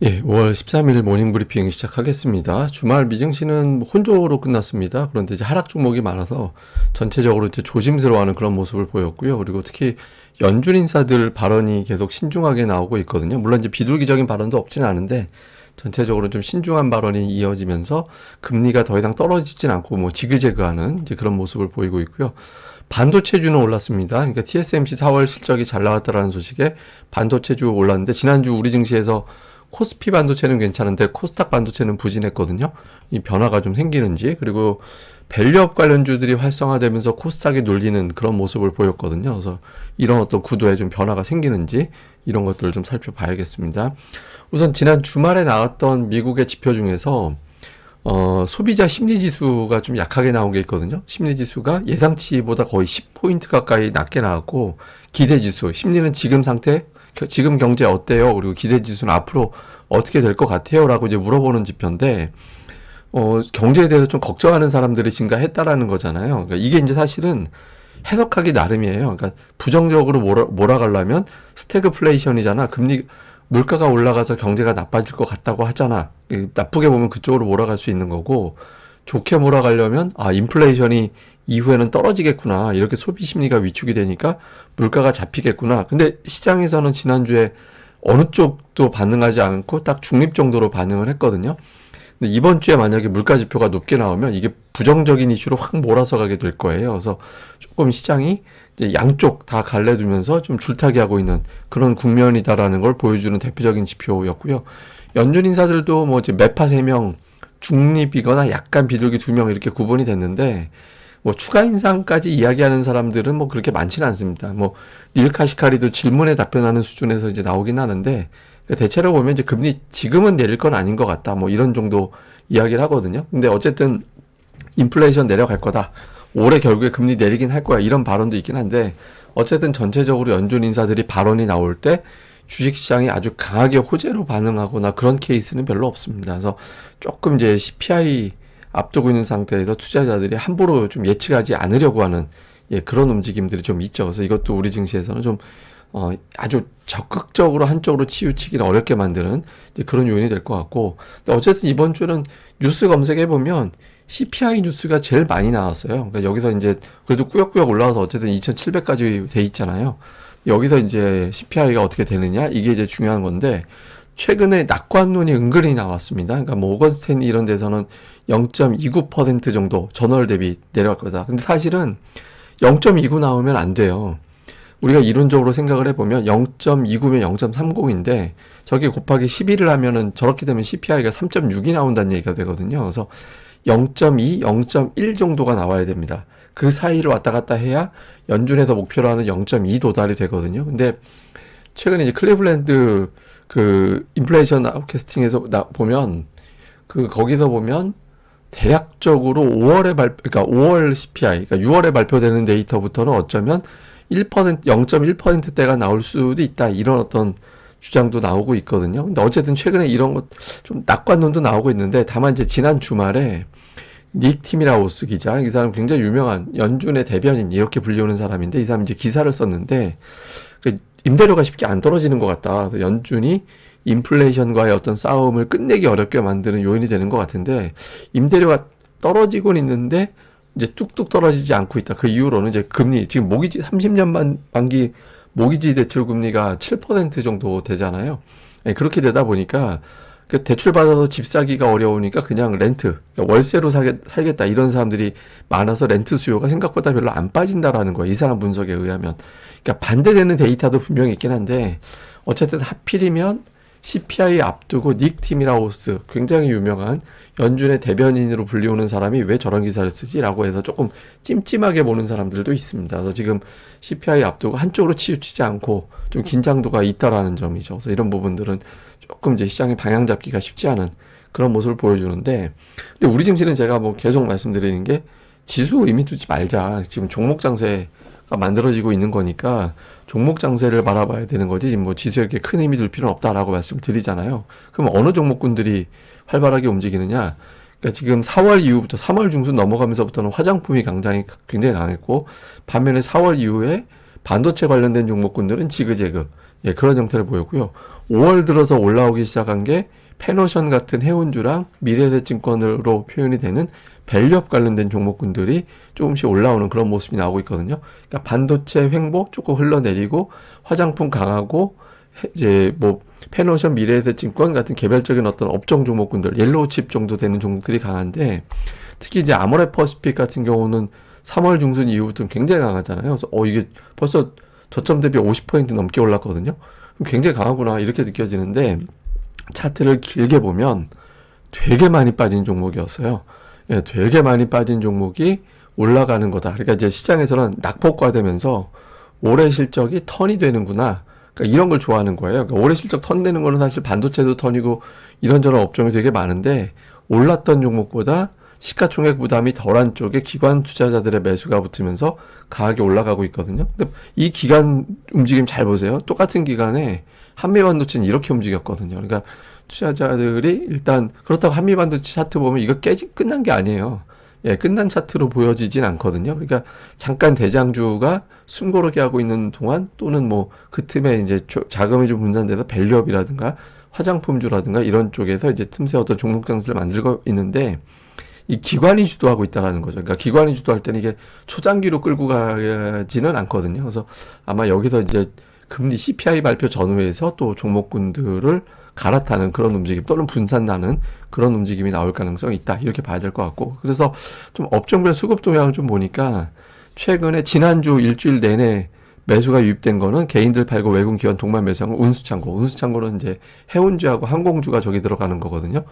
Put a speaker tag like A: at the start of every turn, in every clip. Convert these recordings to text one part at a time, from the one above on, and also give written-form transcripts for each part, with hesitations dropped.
A: 예, 5월 13일 모닝 브리핑 시작하겠습니다. 주말 미증시는 혼조로 끝났습니다. 그런데 이제 하락 종목이 많아서 전체적으로 이제 조심스러워하는 그런 모습을 보였고요. 그리고 특히 연준 인사들 발언이 계속 신중하게 나오고 있거든요. 물론 이제 비둘기적인 발언도 없진 않은데 전체적으로 좀 신중한 발언이 이어지면서 금리가 더 이상 떨어지진 않고 뭐 지그재그하는 이제 그런 모습을 보이고 있고요. 반도체주는 올랐습니다. 그러니까 TSMC 4월 실적이 잘 나왔다라는 소식에 반도체주 올랐는데 지난주 우리 증시에서 코스피 반도체는 괜찮은데 코스닥 반도체는 부진했거든요. 이 변화가 좀 생기는지, 그리고 밸류업 관련주들이 활성화되면서 코스닥이 눌리는 그런 모습을 보였거든요. 그래서 이런 어떤 구도에 좀 변화가 생기는지 이런 것들을 좀 살펴봐야겠습니다. 우선 지난 주말에 나왔던 미국의 지표 중에서 소비자 심리지수가 좀 약하게 나온 게 있거든요. 심리지수가 예상치보다 거의 10포인트 가까이 낮게 나왔고, 기대지수, 심리는 지금 상태, 지금 경제 어때요? 그리고 기대지수는 앞으로 어떻게 될 것 같아요? 라고 이제 물어보는 지표인데, 경제에 대해서 좀 걱정하는 사람들이 증가했다라는 거잖아요. 그러니까 이게 이제 사실은 해석하기 나름이에요. 그러니까 부정적으로 몰아가려면 스태그플레이션이잖아. 물가가 올라가서 경제가 나빠질 것 같다고 하잖아. 나쁘게 보면 그쪽으로 몰아갈 수 있는 거고, 좋게 몰아가려면 인플레이션이 이후에는 떨어지겠구나. 이렇게 소비 심리가 위축이 되니까 물가가 잡히겠구나. 근데 시장에서는 지난주에 어느 쪽도 반응하지 않고 딱 중립 정도로 반응을 했거든요. 근데 이번 주에 만약에 물가 지표가 높게 나오면 이게 부정적인 이슈로 확 몰아서 가게 될 거예요. 그래서 조금 시장이 이제 양쪽 다 갈라두면서 좀 줄타기 하고 있는 그런 국면이다라는 걸 보여주는 대표적인 지표였고요. 연준 인사들도 뭐 이제 매파 3명, 중립이거나 약간 비둘기 2명 이렇게 구분이 됐는데, 뭐 추가 인상까지 이야기하는 사람들은 뭐 그렇게 많지는 않습니다. 뭐 닐 카시카리도 질문에 답변하는 수준에서 이제 나오긴 하는데, 그러니까 대체로 보면 이제 금리 지금은 내릴 건 아닌 것 같다. 뭐 이런 정도 이야기를 하거든요. 근데 어쨌든 인플레이션 내려갈 거다. 올해 결국에 금리 내리긴 할 거야. 이런 발언도 있긴 한데, 어쨌든 전체적으로 연준 인사들이 발언이 나올 때 주식시장이 아주 강하게 호재로 반응하거나 그런 케이스는 별로 없습니다. 그래서 조금 이제 CPI 앞두고 있는 상태에서 투자자들이 함부로 좀 예측하지 않으려고 하는 그런 움직임들이 좀 있죠. 그래서 이것도 우리 증시에서는 좀 아주 적극적으로 한쪽으로 치우치기를 어렵게 만드는 이제 그런 요인이 될 것 같고, 근데 어쨌든 이번 주는 뉴스 검색해 보면 CPI 뉴스가 제일 많이 나왔어요. 그러니까 여기서 이제 그래도 꾸역꾸역 올라와서 어쨌든 2,700까지 돼 있잖아요. 여기서 이제 CPI가 어떻게 되느냐, 이게 이제 중요한 건데, 최근에 낙관론이 은근히 나왔습니다. 그러니까 뭐 모건 스탠리 이런 데서는 0.29% 정도 전월 대비 내려갈 거다. 근데 사실은 0.29 나오면 안 돼요. 우리가 이론적으로 생각을 해보면 0.29면 0.30인데 저게 곱하기 11을 하면은 저렇게 되면 CPI가 3.6이 나온다는 얘기가 되거든요. 그래서 0.2, 0.1 정도가 나와야 됩니다. 그 사이를 왔다 갔다 해야 연준에서 목표로 하는 0.2 도달이 되거든요. 근데 최근에 이제 클리블랜드 그 인플레이션 아웃캐스팅에서 보면 거기서 보면 대략적으로 5월 CPI, 그러니까 6월에 발표되는 데이터부터는 어쩌면 0.1%대가 나올 수도 있다. 이런 어떤 주장도 나오고 있거든요. 근데 어쨌든 최근에 이런 것, 좀 낙관론도 나오고 있는데, 다만 이제 지난 주말에 닉 티미라우스 기자, 이 사람 굉장히 유명한 연준의 대변인, 이렇게 불리우는 사람인데, 이 사람이 이제 기사를 썼는데, 임대료가 쉽게 안 떨어지는 것 같다. 연준이 인플레이션과의 어떤 싸움을 끝내기 어렵게 만드는 요인이 되는 것 같은데, 임대료가 떨어지곤 있는데 이제 뚝뚝 떨어지지 않고 있다. 그 이후로는 이제 금리, 지금 모기지 30년 만기 모기지 대출 금리가 7% 정도 되잖아요. 그렇게 되다 보니까 그 대출 받아서 집 사기가 어려우니까 그냥 렌트, 그러니까 월세로 살겠다 이런 사람들이 많아서 렌트 수요가 생각보다 별로 안 빠진다라는 거예요. 이 사람 분석에 의하면. 그러니까 반대되는 데이터도 분명히 있긴 한데, 어쨌든 하필이면 CPI 앞두고 닉 티미라우스, 굉장히 유명한 연준의 대변인으로 불리우는 사람이 왜 저런 기사를 쓰지라고 해서 조금 찜찜하게 보는 사람들도 있습니다. 그래서 지금 CPI 앞두고 한쪽으로 치우치지 않고 좀 긴장도가 있다라는 점이죠. 그래서 이런 부분들은 조금 이제 시장의 방향 잡기가 쉽지 않은 그런 모습을 보여주는데, 근데 우리 증시는 제가 뭐 계속 말씀드리는 게 지수 의미 두지 말자. 지금 종목 장세가 만들어지고 있는 거니까 종목 장세를 바라봐야 되는 거지, 뭐 지수에 이렇게 큰 힘이 둘 필요는 없다라고 말씀을 드리잖아요. 그럼 어느 종목군들이 활발하게 움직이느냐? 그러니까 지금 4월 이후부터 3월 중순 넘어가면서부터는 화장품이 굉장히 강했고, 반면에 4월 이후에 반도체 관련된 종목군들은 지그재그, 예, 그런 형태를 보였고요. 5월 들어서 올라오기 시작한 게 페노션 같은 해운주랑 미래에셋증권으로 표현이 되는 밸류업 관련된 종목군들이 조금씩 올라오는 그런 모습이 나오고 있거든요. 그러니까 반도체 횡보 조금 흘러내리고 화장품 강하고 이제 뭐 페노션 미래에셋증권 같은 개별적인 어떤 업종 종목군들 옐로우 칩 정도 되는 종목들이 강한데 특히 이제 아모레 퍼시픽 같은 경우는 3월 중순 이후부터 굉장히 강하잖아요. 그래서 이게 벌써 저점 대비 50% 넘게 올랐거든요. 그럼 굉장히 강하구나 이렇게 느껴지는데 차트를 길게 보면 되게 많이 빠진 종목이었어요. 예, 되게 많이 빠진 종목이 올라가는 거다. 그러니까 이제 시장에서는 낙폭과되면서 올해 실적이 턴이 되는구나. 그러니까 이런 걸 좋아하는 거예요. 그러니까 올해 실적 턴 되는 거는 사실 반도체도 턴이고 이런저런 업종이 되게 많은데 올랐던 종목보다 시가총액 부담이 덜한 쪽에 기관 투자자들의 매수가 붙으면서 가격이 올라가고 있거든요. 근데 이 기간 움직임 잘 보세요. 똑같은 기간에 한미반도체는 이렇게 움직였거든요. 그러니까 투자자들이 일단 그렇다고 한미반도체 차트 보면 이거 끝난 게 아니에요. 예, 끝난 차트로 보여지진 않거든요. 그러니까 잠깐 대장주가 숨고르게 하고 있는 동안 또는 뭐 그 틈에 이제 자금이 좀 분산돼서 밸류업이라든가 화장품주라든가 이런 쪽에서 이제 틈새 어떤 종목 장세를 만들고 있는데 이 기관이 주도하고 있다라는 거죠. 그러니까 기관이 주도할 때는 이게 초장기로 끌고 가지는 않거든요. 그래서 아마 여기서 이제 금리 CPI 발표 전후에서 또 종목군들을 갈아타는 그런 움직임 또는 분산나는 그런 움직임이 나올 가능성이 있다. 이렇게 봐야 될 것 같고. 그래서 좀 업종별 수급 동향을 좀 보니까 최근에 지난주 일주일 내내 매수가 유입된 거는 개인들 팔고 외국 기관 동반 매수한 거 운수창고. 운수창고는 이제 해운주하고 항공주가 저기 들어가는 거거든요.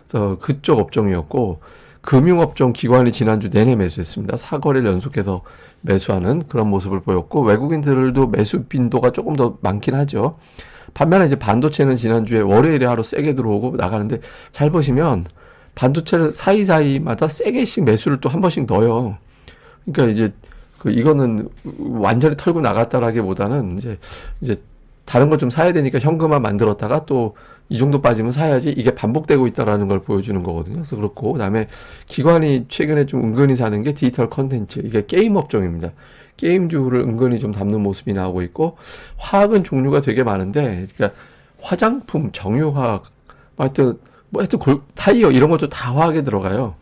A: 그래서 그쪽 업종이었고 금융업종 기관이 지난주 내내 매수했습니다. 4거래를 연속해서 매수하는 그런 모습을 보였고 외국인들도 매수 빈도가 조금 더 많긴 하죠. 반면에 이제 반도체는 지난주에 월요일에 하루 세게 들어오고 나가는데 잘 보시면 반도체를 사이사이마다 세게씩 매수를 또 한 번씩 넣어요. 그러니까 이제 이거는 완전히 털고 나갔다라기보다는 이제 다른 거 좀 사야 되니까 현금화 만들었다가 또 이 정도 빠지면 사야지 이게 반복되고 있다라는 걸 보여주는 거거든요. 그래서 그렇고 그다음에 기관이 최근에 좀 은근히 사는 게 디지털 컨텐츠 이게 게임 업종입니다. 게임주를 은근히 좀 담는 모습이 나오고 있고 화학은 종류가 되게 많은데 그러니까 화장품, 정유화학, 하여튼 타이어 이런 것도 다 화학에 들어가요.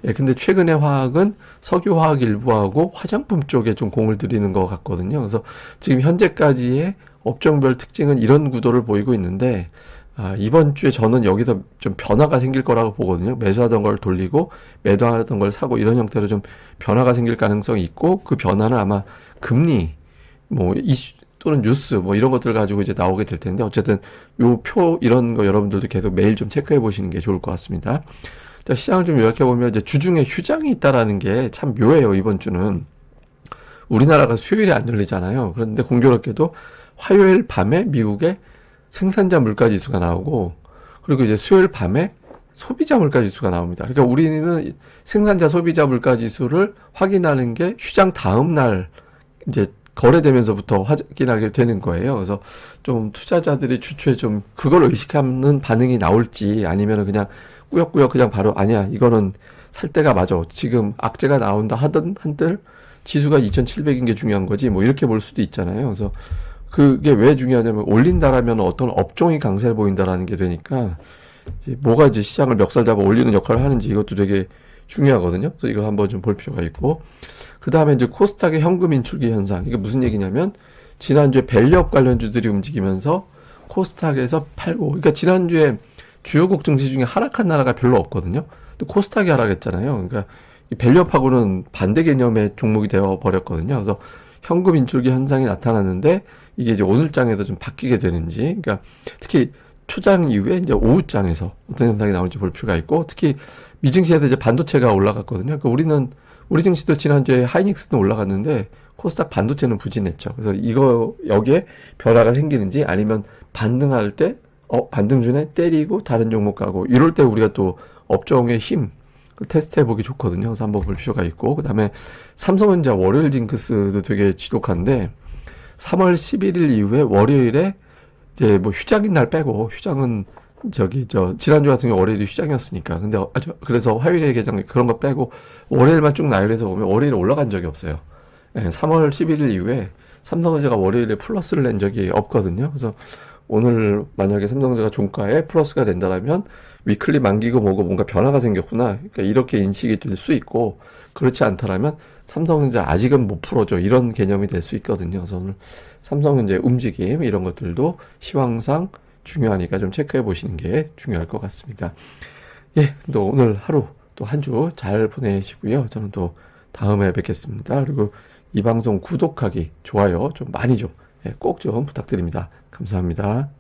A: 예, 근데 최근에 화학은 석유화학 일부하고 화장품 쪽에 좀 공을 들이는 것 같거든요. 그래서 지금 현재까지의 업종별 특징은 이런 구도를 보이고 있는데 이번 주에 저는 여기서 좀 변화가 생길 거라고 보거든요. 매수하던 걸 돌리고 매도하던 걸 사고 이런 형태로 좀 변화가 생길 가능성이 있고 그 변화는 아마 금리 뭐 이슈 또는 뉴스 뭐 이런 것들 가지고 이제 나오게 될 텐데 어쨌든 요 표 이런 거 여러분들도 계속 매일 좀 체크해 보시는 게 좋을 것 같습니다. 자, 시장을 좀 요약해 보면 이제 주중에 휴장이 있다라는 게 참 묘해요. 이번 주는 우리나라가 수요일에 안 열리잖아요. 그런데 공교롭게도 화요일 밤에 미국에 생산자 물가지수가 나오고 그리고 이제 수요일 밤에 소비자 물가지수가 나옵니다. 그러니까 우리는 생산자 소비자 물가지수를 확인하는 게 휴장 다음 날 이제 거래되면서부터 확인하게 되는 거예요. 그래서 좀 투자자들이 주초에 좀 그걸 의식하는 반응이 나올지 아니면 그냥 꾸역꾸역 그냥 바로 아니야 이거는 살 때가 맞아 지금 악재가 나온다 하던 한들 지수가 2700인 게 중요한 거지 뭐 이렇게 볼 수도 있잖아요. 그래서 그게 왜 중요하냐면 올린다라면 어떤 업종이 강세를 보인다라는 게 되니까 뭐가 이제 시장을 멱살 잡아 올리는 역할을 하는지 이것도 되게 중요하거든요. 그래서 이거 한번 좀 볼 필요가 있고 그 다음에 이제 코스닥의 현금 인출기 현상 이게 무슨 얘기냐면 지난주에 밸류업 관련주들이 움직이면서 코스닥에서 팔고 그러니까 지난주에 주요국 증시 중에 하락한 나라가 별로 없거든요. 또 코스닥이 하락했잖아요. 그러니까 이 밸류업하고는 반대 개념의 종목이 되어 버렸거든요. 그래서 현금 인출기 현상이 나타났는데 이게 이제 오늘 장에도 좀 바뀌게 되는지, 그러니까 특히 초장 이후에 이제 오후장에서 어떤 현상이 나올지 볼 필요가 있고, 특히 미증시에서 이제 반도체가 올라갔거든요. 그러니까 우리 증시도 지난주에 하이닉스는 올라갔는데 코스닥 반도체는 부진했죠. 그래서 여기에 변화가 생기는지 아니면 반등할 때 반등 중에 때리고 다른 종목 가고 이럴 때 우리가 또 업종의 힘 테스트 해보기 좋거든요. 그래서 한번 볼 필요가 있고 그 다음에 삼성전자 월요일 징크스도 되게 지독한데 3월 11일 이후에 월요일에 이제 뭐 휴장인 날 빼고 휴장은 지난주 같은 경우 월요일이 휴장이었으니까 근데 그래서 화요일에 개장 그런 거 빼고 월요일만 쭉 나열해서 보면 월요일에 올라간 적이 없어요. 네, 3월 11일 이후에 삼성전자가 월요일에 플러스를 낸 적이 없거든요. 그래서 오늘 만약에 삼성전자가 종가에 플러스가 된다면 위클리 만기고 뭐고 뭔가 변화가 생겼구나. 그러니까 이렇게 인식이 될 수 있고, 그렇지 않다라면 삼성전자 아직은 못 풀어줘, 이런 개념이 될 수 있거든요. 그래서 오늘 삼성전자의 움직임 이런 것들도 시황상 중요하니까 좀 체크해 보시는 게 중요할 것 같습니다. 예, 또 오늘 하루 또 한 주 잘 보내시고요. 저는 또 다음에 뵙겠습니다. 그리고 이 방송 구독하기, 좋아요 좀 많이 좀, 꼭 좀 부탁드립니다. 감사합니다.